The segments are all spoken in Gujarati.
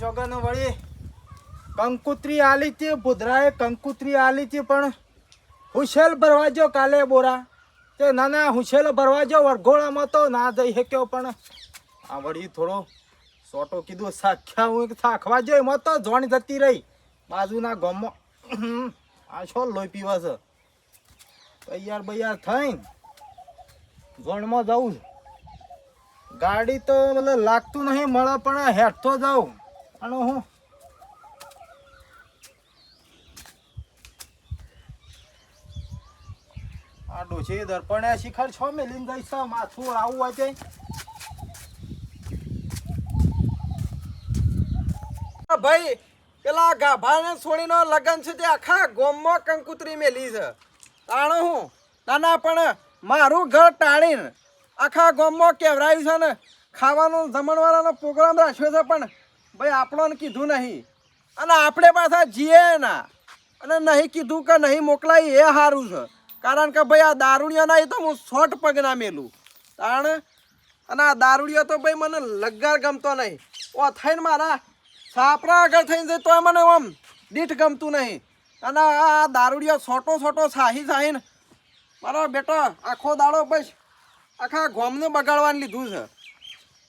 શોગન વળી કંકુત્રી આલી હતી, ભુધરાએ કંકુત્રી આલી હતી, પણ હુશેલ ભરવા જો કાલે બોરા તે નાના હુશેલ ભરવા જો વરઘોડામાં તો ના જઈ શક્યો, પણ આ વળી થોડો સોટો કીધું સાખ્યા હું સાખવા જો એમાં તો જોણ જતી રહી બાજુના ગામમાં. આ છો લોહી પીવા છે, તૈયાર બૈયાર થઈને જોણમાં જવું. ગાડી તો મતલબ લાગતું નહીં મળે, પણ હેઠતો જાઉં. અને હું આ ડોશી દર્પણે શિખર છો મેલીને જઈશ, માથું આવું હોય છે. ભાઈ પેલા ગાભાને છોડીનો લગન છે તે આખા ગોમમાં કંકુતરી મેલી છે. તાણે હું નાના પણ મારું ઘર ટાળીને આખા ગોમમાં કેવરાયું છે ને ખાવાનું જમણવાળાનો પ્રોગ્રામ રાખ્યો છે, પણ ભાઈ આપણને કીધું નહીં અને આપણે પાછા જીએ ના અને નહીં કીધું કે નહીં મોકલાય એ સારું છે. કારણ કે ભાઈ આ દારૂડિયા નહીં તો હું શોર્ટ પગ ના મેલું તાણ. અને આ દારૂડિયો તો ભાઈ મને લગાર ગમતો નહીં. ઓ થઈને મારા સાપરા આગળ થઈને જાય તોય મને આમ દીઠ ગમતું નહીં. અને આ દારૂડિયો છોટો સાહીને મારો બેટો આખો દાડો બસ આખા ગોમને બગાડવાનું લીધું છે.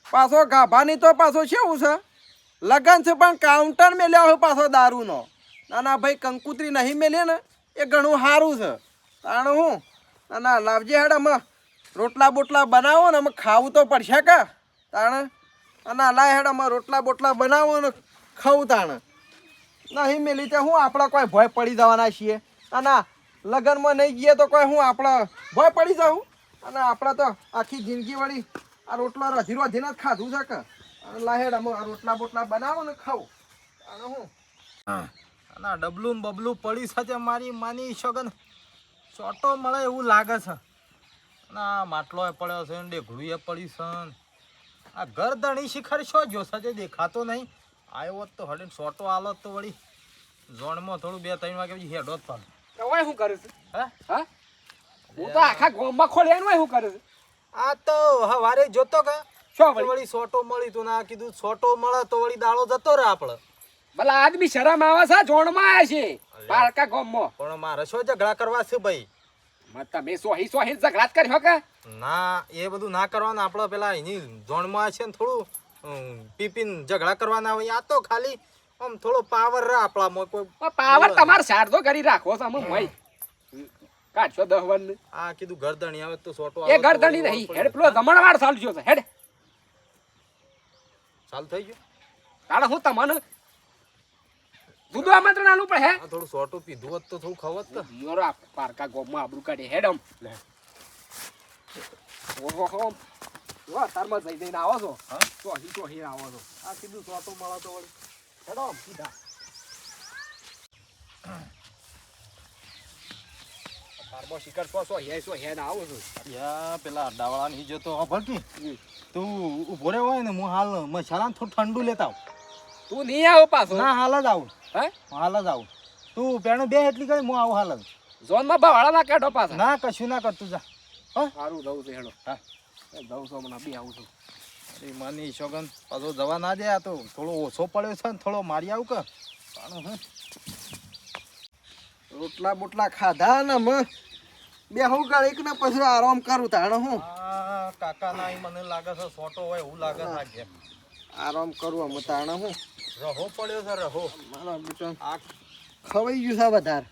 પાછો ગાભાની તો પાછો કેવું છે લગન છે, પણ કાઉન્ટર મેલ્યા હોય પાછો દારૂનો. નાના ભાઈ કંકુતરી નહીં મેલે ને એ ઘણું સારું છે. તાણ હું ના લાવજે હેડ અમે રોટલા બોટલા બનાવો ને અમે ખાવું તો પડશે કે તાણ. અને લાય હેડ અમે રોટલા બોટલા બનાવો ને ખાવું તાણ. નહીં મેલી તે હું આપણે કોઈ ભય પડી જવાના છીએ. અને લગ્નમાં નહીં ગઈએ તો કોઈ હું આપણે ભય પડી જાઉં. અને આપણે તો આખી જિંદગી વળી આ રોટલો રધીને જ ખાધું છે કે. લાય હેડ અમે આ રોટલા બોટલા બનાવો ને ખાવું અને હું અને ડબલું બબલું પડી સાથે મારી માની શોગન ચોટો મળે એવું લાગે છે. ના માટલો પડ્યો છે, ડેઘડું એ પડી છે. આ ગરદણી શિખર શો જો સજે દેખાતો નહીં. આવ્યો હોત તો હડીને સોટો આલો તો વળી ઝોણમાં થોડું 2-3 વાગે પછી હેડો જ પાડો. હવે શું કરે છે? હા હું તો આખા ગામમાં ખોલ્યા શું કરે છે? આ તો હવારે જોતો કે શું વળી સોટો મળી તું ના કીધું સોટો મળે તો વળી દાડો જતો રહે આપણે. ભલા આદમી શરમ આવે છે જોણમાં આવ્યા છે પારકા ગામમાં. પણ મારે શું ઝઘડા કરવા છે ભાઈ? તમે સોહી ઝઘડા જ કર્યો કે ના એ બધું ના કરવાનું. આપણે પેલા એની ઝોનમાં છે ને થોડું પીપીને ઝઘડા કરવાના હોય. આ તો ખાલી આમ થોડો પાવર રહે આપણામાં. કોઈ પાવર તમારે સારધો કરી રાખો છો અમે મય કાઢશો 10 વન. આ કીધું ગરદણી આવે તો સોટો એ ગરદણી નહીં હેડ પેલો જમણવાર ચાલજો છે હેડ ચાલ થઈ ગયો. તાણે હું તમને દૂધ આમંત્રણ આલું પણ હે આ થોડું સોટો પીધું હોત તો થોડું ખવત તો યોરા પારકા ગામમાં આબરૂ કાઢે હેડમ લે. ઓહો વા તારમાં જઈને આવો છો. હા ચોહી આવો છો. આ કીધું સોટો મળે તો વળી હેડો સીધા. તારમાં શિકાર સો હે ના આવો છો. યા પેલા અડાવાળા ની જતો હા ભરકી તું ઉભો રે હોય ને હું હાલ મસાલા થોડું ઠંડુ લેતા આવું. તું નહીં આવો પાછો? ના હાલ જ આવું. હે હાલ જ આવું. તું પેણું બે એટલી કરી હું આવું હાલ જ. ઝોનમાં ભાવાળા ના કાઢો પાછા. ના કશું ના કરતું જા. હા સારું જવું છે હેડો. હા જવું છો મને બી આવું છું. અરે માની શોગન પાછો જવા ના દે. આ તો થોડો ઓછો પડ્યો છે ને થોડો મારી આવું કે રોટલા બોટલા ખાધા ને મેં બે હું ગાડીક ને પછી આરામ કરું તાણે હું કાકા ના મને લાગે છે સોટો હોય એવું લાગે છે. આરામ કરું અમે તાણે હું રહો પડ્યો છે રહો. મારો બેટો આ ખવાઈ ગયું છે વધારે.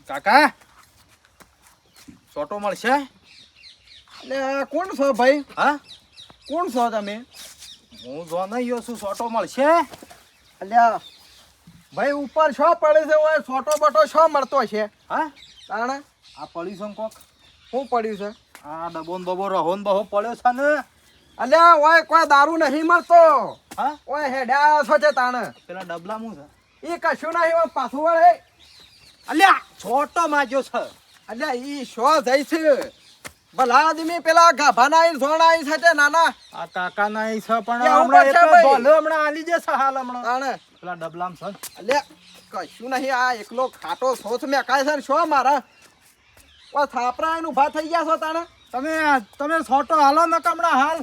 કાકા સોટો મળશે? એટલે આ કોણ છો ભાઈ? હા કોણ છો તમે? હું જો નહીં છું. સોટો મળશે? એટલે ભાઈ ઉપર શો પડે છે ઓય છોટો બટો શો મળતો છે? હા તાણે આ પડી છે કોક શું પડ્યું છે? આ ડબો ને બબો રહો ને બહો પડ્યો છે ને. અલ્યા ઓય કોઈ દારૂ નહીં મળતો. હા ઓય હેડ્યા છો છે તાણે પેલા ડબલા હું છે એ કશું નહીં ઓય પાછું વળે. અલ્યા છોટો માજો છે. અલ્યા ઈ શો જાય છે ભલા આદમી પેલા ગાભાના ઝોણા છે તે નાના આ કાકા ના છે પણ એ હમણાં ઉપર છે એક ભાઈ. બોલો હમણાં આલી જશે હાલ હમણાં. તાણે પેલા ડબલામ છે અલ્યા કશું નહીં આ એકલો ખાટો સોચ મેં કાય છે ને શો મારા ઓ થાપરા એને ઊભા થઈ ગયા છો તાણે તમે છોટો હાલો ને હમણાં હાલ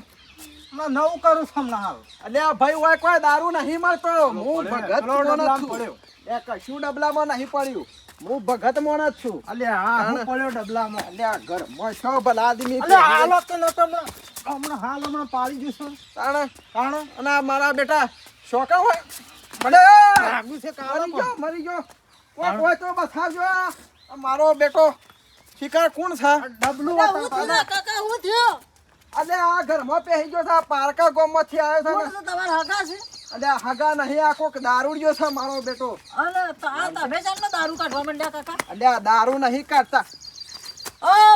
હમણાં નવું કરું છું હમણાં હાલ. અલ્યા ભાઈ ઓય કોઈ દારૂ નહીં મળતો હું પડ્યો, ભગત પેલો મોણસ ડબલામાં છું પડ્યો. એ કશું ડબલામાં નહીં પડ્યું હું ભગત મોણસ છું અલ્યા હા હું તાણે. પડ્યો ડબલામાં. અલ્યા ઘરમાં છો ભલા આદમી અલ્યા હાલો તો નતો હમણાં પાડી જશું. તાણે તાણે અને આ મારા બેટા શોકા હોય મને લાગુ છે કાળો પણ. મરી ગયો કોઈ કોઈ તો બસાવજો આ મારો બેટો શિકાર કોણ છે ડબલું અલા, હું હતા થયું કાકા હું થયો અલે આ ઘરમાં પહેરી ગયો છે આ પારકા ગામમાંથી આવ્યો છે કોણ ને છે તમારા હગા છે અલે આ હગા નહીં આ કોક દારૂડિયો છે મારો બેટો અલે તમે ચાલ દારૂ કાઢવા માંડ્યા કાકા અલે આ દારૂ નહીં કાઢતા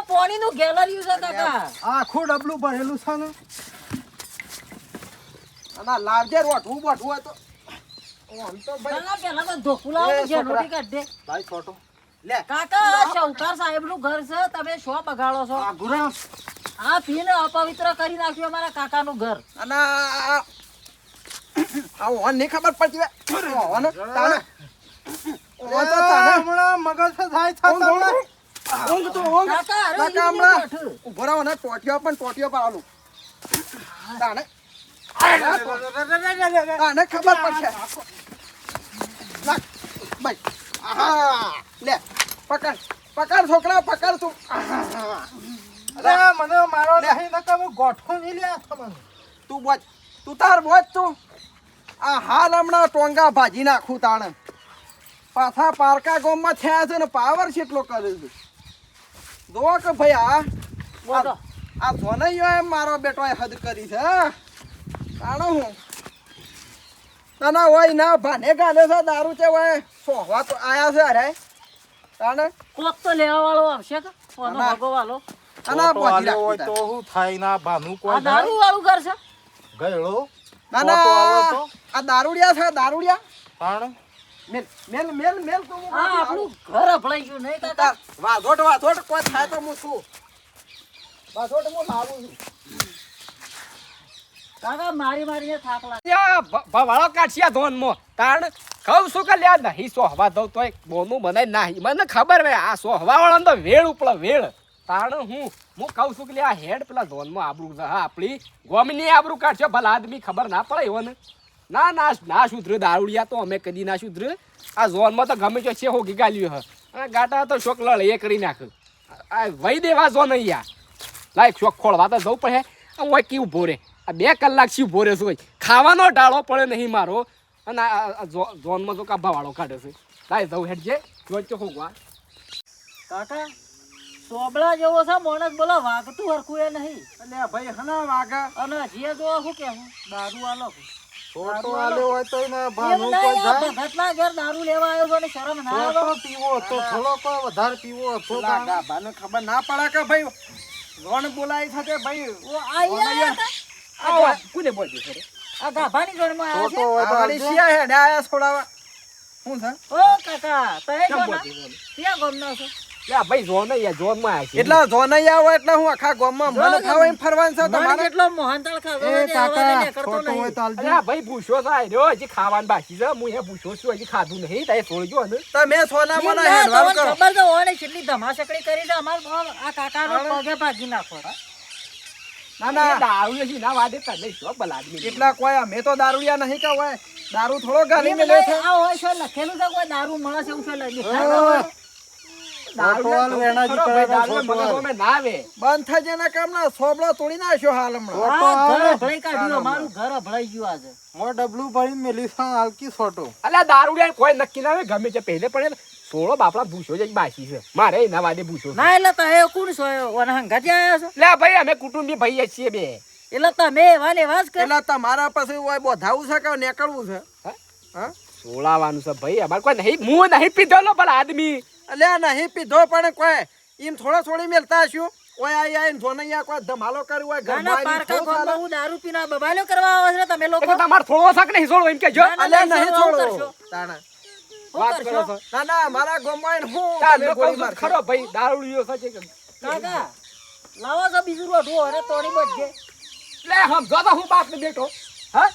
પાણીનું ગેલરિયું છે કાકા આખું ડબલું ભરેલું છે ને. અને આ લાવજે રોટવું બોટવું હોય તો આમ તો ભાઈ કાકા પેલા તો ધોકું લાવો એ ને જે છોકરા. રોટી કાઢ દે ભાઈ ફોટો લે કાકા આ શાહુકાર સાહેબનું ઘર છે તમે શો બગાડો છો આ ગુરા આ પીને અપવિત્ર કરી નાખ્યું અમારા કાકાનું ઘર અને આ ઓન નહીં ખબર પડતી વે ઓન તાણે ઓન તો તાણે હમણાં મગજ થાય છે તમને. ઊંઘ તો ઊંઘ કાકા અરે કાકા ઈનું હમણાં બેઠું. ઉભો રહો ને ટોટિયો પર આલું તાણે તાણે ખબર પડશે નાખ ભાઈ આહા લે પકડ છોકરા પકડ તું અરે મને મારો લે. નહીં નકર હું ગોઠો નહીં લ્યા તમને. તું બોજ તું તાર બોજ તું આ હાલ હમણાં ટોંગા ભાજી નાખું તાણે પાછા પારકા ગામમાં થયા છે ને પાવર કેટલો કરે છે જો કે ભાઈ બોલો. આ સોનૈયો એમ મારો બેટો હદ કરી છે તાણો હું તના હોય ના ભાને ગાલે છે દારૂ છે હોય સોહવા તો આયા છે અરે તાણે કોક તો લેવા વાળો આવશે કે કોનો ના. હગો વાળો અને આ ફોટો પહોંચી આલ્યો હોય રાખી તો શું થાય ના ભાનું આ કોઈ દારૂ વાળું ઘર છે ગયેલો ના ફોટો આલ્યો ના તો? આ દારૂડિયા છે દારૂડિયા તાણ મેલ તું હું આ આપણું ઘર અભળાઈ ગયું નહીં કાકા વાધોટ કોઈ થાય તો હું છું વાધોટ હું લાવું છું કાકા મારી મારીને થાક લાગે યા ભવાળો કાઢ્યા ધોનમાં તાણ કહું છું કે લ્યા નહીં સોહવા દઉં તોય બોનું બનાય નાહી મને ખબર ભાઈ આ સોહવા વાળાને તો વેળ ઉપડે વેળ તાણ હું કહું છું કે લ્યા હેડ પેલા ધોનમાં આબરૂ હા આપણી ગોમની આબરૂ કાઢશો ભલા આદમી ખબર ના પડે એવો ને ના સુધરે દારૂડિયા તો અમે કદી ના સુધરે આ ઝોનમાં તો ગમે તે છે હોગી ગાલ્યું હ આ ગાટા તો શોક લળ એ કરી નાખ આ વહી દેવા ઝોન અહીંયા લાયક શોક ખોળવા તો જવું પડે આ ઓય કેવું ભોરે આ 2 કલાક થી ઉભો રહેશું હોય ખાવાનો ડાળો પડે નહીં મારો અને આ ઝોનમાં તો કાબા વાળો કાઢે છે લાય જવું હેડ જે જોઈ તો હોગવા કાકા સોબળા જેવો છે માણસ બોલો વાગતું હરખું એ નહીં એટલે ભાઈ હના વાગા અને જે જો શું કેવું દારૂ વાલો ફોટો આલ્યો હોય તો ને એવું ભાનું નહીં, કોઈ આ થાય. ભગતના ઘેર દારૂ લેવા આવ્યો છો ને શરમ ના આવે ફોટો પીવો તો થોડો કોઈ વધારે પીવો તો પેલા ગાભાને ખબર ના પડે કે ભાઈ રોણ બોલાય છે તે ભાઈ ઓ આયા હતા. આવો કોને બોલજો સર આ ગાભાની જોડમાં આવ્યા છે ફોટો હોય તો આગળ આલજો. શિયા હેડે આયા છોડાવા શું છે ઓ કાકા તય કેમ ગોના બોલજો ક્યાં ગોમના છો યા ભાઈ ઝોન યા ઝોનમાં આવ્યા છે એટલા જોનૈયા હોય એટલે હું આખા ગામમાં મને ફાવે એમ ફરવાનું છે મને તમારે કેટલો મોહનતાળ ખાધો એ હોય ને આવા કાકા ને કરતો ફોટો હોય નહીં તો આલજો. અરે આ ભાઈ પૂછ્યો છે આર્યો હજી ખાવાનું બાકી છે હું એ પૂછ્યો છું હજી ખાધું નહીં તારે છોડજો ને તમે સોના એમ મને ના, હેડવાનું તમને કરો ખબર તો હોય ને કેટલી ધમાસકડી કરી છે અમાર આ કાકાનો પગે ભાગી નાખો ના ના દારૂ નથી ના વાદે તને શું ભલા આદમી એટલા કોઈ અમે તો દારૂડિયા નહીં કે હોય દારૂ થોડો ગાલી એમ મેલ્યો નહીં, છે આ હોય છે લખેલું છે કોઈ દારૂ મળે છે એવું છે લખેલું. ફોટો આલ વેણાજી કરે તો ફોટો આલ. અમે ના આવે બંધ થઈ જાય કામ ના સોબળો તોડી નાખ્યો હાલ હમણાં ફોટો આ ઘર આલે. અભળાઈ કાઢ્યું અમારું ઘર અભળાઈ ગયું આજે મો ડબલું ભરીને મેલી છે આલકી ફોટો. અલ્યા દારૂ કોઈ નક્કી ના આવે ગમે તે પહેલે પડે સોળો બાપડા ભૂસો જ બાકી છે મારે એના વાદે ભૂસો છે ના એટલે તમે કોણ છો ઓને હંગાથી આયા છો લે ભાઈ અમે કુટુંબી ભાઈ છીએ બે એટલે તમે એવા ને એવા જ કરો. એટલે તમારા પાસે હોય બોધાવું છે કે નીકળવું છે હા સોળાવાનું છે ભાઈ અમારે કોઈ નહીં હું નહીં પીધેલો ભલા આદમી અલ્યા નહીં પીધો પણ કોઈ એમ થોડો થોડી મેલતા હશું ઓય આઈ આઈને જોનૈયા કોઈ ધમાલો કર્યો હોય ના, ના, ઘરમાં આવીને પારકા થોડું ગામમાં ચાલે. હું દારૂ પીને બબાલ્યો કરવા આવે છે તમે લોકો એટલે તમારે થોડો શાક નહીં સોળો એમ કેજો ના, ના, અલ્યા નહીં નહીં છોડો, છોડો કરશો. તાણા શું વાત કરશો? કરો છો ના ના મારા ગામમાં આવીને હું તાર તમે તો ગોળી કહું છું મારશો. ખરો ભાઈ દારૂ લીધો છે કે કાકા લાવો છો બીજું રોટવું અને તોડી બચજે લે સમજો તો હું બાપ ને બેઠો હા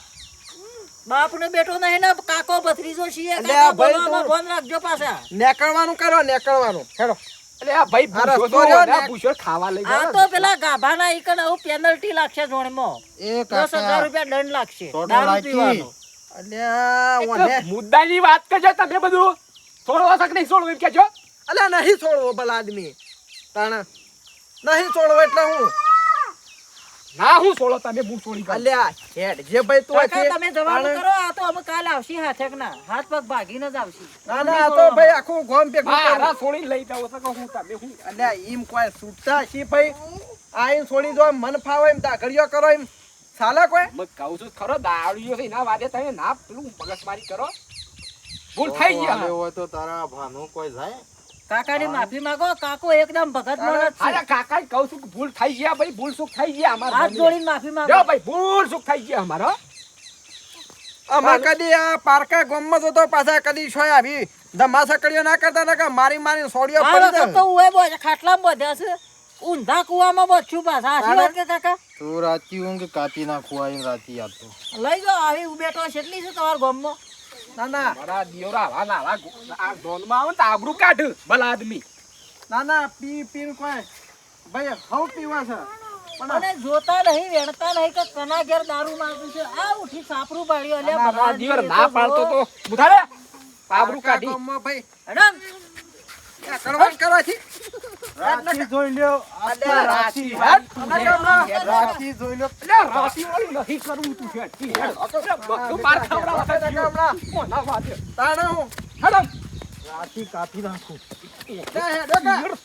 બાપને બેઠો નહીં ને કાકો ભત્રીજો છીએ અલ્યા કાકા ભાઈ બોલવામાં તું- ફોન રાખજો પાછા નીકળવાનું કરો નીકળવાનું હેડો એટલે આ ભાઈ આ રસ્તો ભૂસો રહ્યો જો, ને. આ ભૂસો ખાવા લઈ આ જાઓ તો પેલા ગાભાના ઈ કને આવું પેનલ્ટી લાગશે જોણમાં એ 10,000 રૂપિયા દંડ લાગશે થોડો દારૂ રાખી. પીવાનો અલ્યા એક ઓને મુદ્દાની વાત કરજો તમે બધું છોડવા શક નહીં છોડવું એમ કહેજો. અલ્યા નહીં છોડવો ભલા આદમી તાણ નહીં છોડવો એટલે હું ના હું છોડો તમે હું છોડી કાઢું. અલ્યા હેડ જે ભાઈ તું કાકા, છે તમે જવાબ તાણ- કરો આ તો અમે કાલ આવશી હાથે કે ના હાથ પગ ભાગીને જ આવશી ના ના આ તો ભાઈ આખું ગોમ ભેગું મારા કરું. છોડી લઈ જાઓ તો કહું તમે હું અલ્યા ઈમ કોઈ છૂટતા છી ભાઈ આઈને છોડી દો મન ફાવે એમ દાઘડિયો કરો એમ સાલા કોઈ મેં કહું છું ખરો દારૂડિયો છે એના વાદે તમે ના પેલું મગજમારી કરો. ભૂલ થઈ ગઈ હવે. હોય તો તારા ભાનું કોઈ જાય કાકાની માફી માંગો કાકો એકદમ ભગત માણસ છે અરે કાકા કહું છું કે ભૂલ થઈ ગયા ભાઈ ભૂલ સુખ થઈ ગયા અમારા હાથ જોડીને માફી માંગો જો ભાઈ ભૂલ સુખ થઈ ગયા અમારો. અમે કદી આ પારકા ગોમમાં જતો પાછા કદી છોય આવી ધમાસકડીઓ ના કરતા ને કે મારી મારી સોડીઓ આ પડી વખત તો ઉએ બોજ ખાટલામાં બોધ્યા છે ઊંધા કુવામાં બોધ્યું પાછા આશી વાત કે કાકા તું રાતી ઊંઘ કાપી નાખું આવીને રાતી આપતો લઈ જાઓ આવી બેઠો કેટલી છે તમારા ગામમાં ના ના મારા દિયોરા આવા ના આવા આ ડોનમાં આવે ને તો આબરૂ કાઢ ભલા આદમી. ના ના પી પીને કોઈ ભાઈ હવ પીવા છે પણ અને જોતા નહીં વેણતા નહીં કે કના ઘેર દારૂ માંગતું છે આ ઉઠી સાપરું પાડ્યું અલ્યા મારા ભગવાન દિયોર એ ના તો પાડતો જો. તો બુધારે આબરૂ પારકા કાઢી. ગોમમાં ભાઈ હેડમ. આ કડવાટ કરવાથી રાતી જોઈ લ્યો આ તો અલ્યા રાતી આના ગામમાં રાતી જોઈ લ્યો એટલે રાતી વાળી નથી કરવું તું છે. બધું બાર ખવડાવવા આના ગામમાં કોના વાદે. તાણે હું હેડો. રાતી કાપી નાખું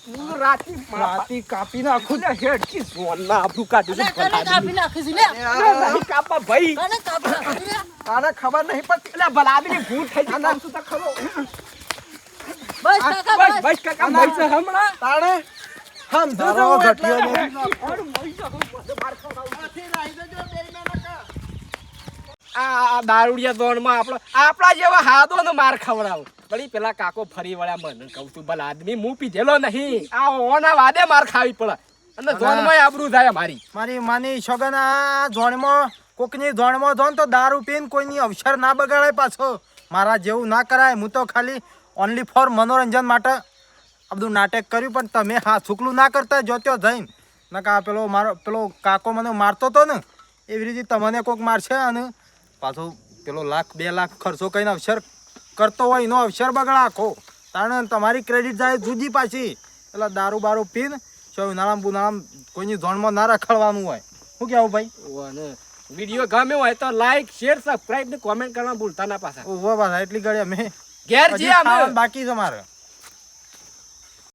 તું રાતી રાતી કાપી નાખું એટલે હેડકી સોના આબરૂ કાઢી અલ્યા ભલા કને આદમી. કાપી નાખી છે લે અરે નહીં કાપા ભાઈ. કને કાપી નાખી છે લે? તાને ખબર નહીં પડતી એટલે ભલા આદમી ભૂલ થઈ ગઈ નામ શું તો ખરો. બસ કાકા બસ બસ બસ કાકા મરી છે હમણાં. તાણે સમજુ તારો જવું ઘટિયો એટલે નથી. અરે મરી જા, બધું બાર ખવડાવું. આથી રાહી જજો બેયના નકા. આ દારૂડિયા દોણમાં આપણા જેવા હાદો ને માર ખવડાવ વળી પેલા કાકો ફરી વળ્યા મને કહું છું ભલા આદમી હું પીધેલો નહીં આ ઓના વાદે માર ખાવી પડે અને દોણમાં આબરૂ થાય મારી. મારી માની છોગન આ જોણમાં કોકની જોણમાં જોન તો દારૂ પીને કોઈની અવસર ના બગાડાય પાછો મારા જેવું ના કરાય હું તો ખાલી ઓનલી ફોર મનોરંજન માટે આ બધું નાટક કર્યું પણ તમે હા છુકલું ના કરતા જો ત્યાં જઈને નકા પેલો મારો પેલો કાકો મને મારતો તો ને એવી રીતે તમને કોક મારશે અને પાછો પેલો 1,00,000 2 લાખ ખર્ચો કરીને અવસર કરતો હોય એનો અવસર બગડા આખો તાણે તમારી ક્રેડિટ જાય જુદી પાછી એટલે દારૂ બારૂ પીને છો ઉનાળામાં બુનાળામાં કોઈની ઝોનમાં ના રખડવાનું હોય શું કહેવું ભાઈ વિડીયો ગમ્યો હોય તો લાઈક શેર સબસ્ક્રાઇબ ને કોમેન્ટ કરવા ભૂલતા ના પાછા. ઓહો પાછા એટલી ઘડી અમે ઘેર હજી જે અમે ખાવાનું બાકી છે મારે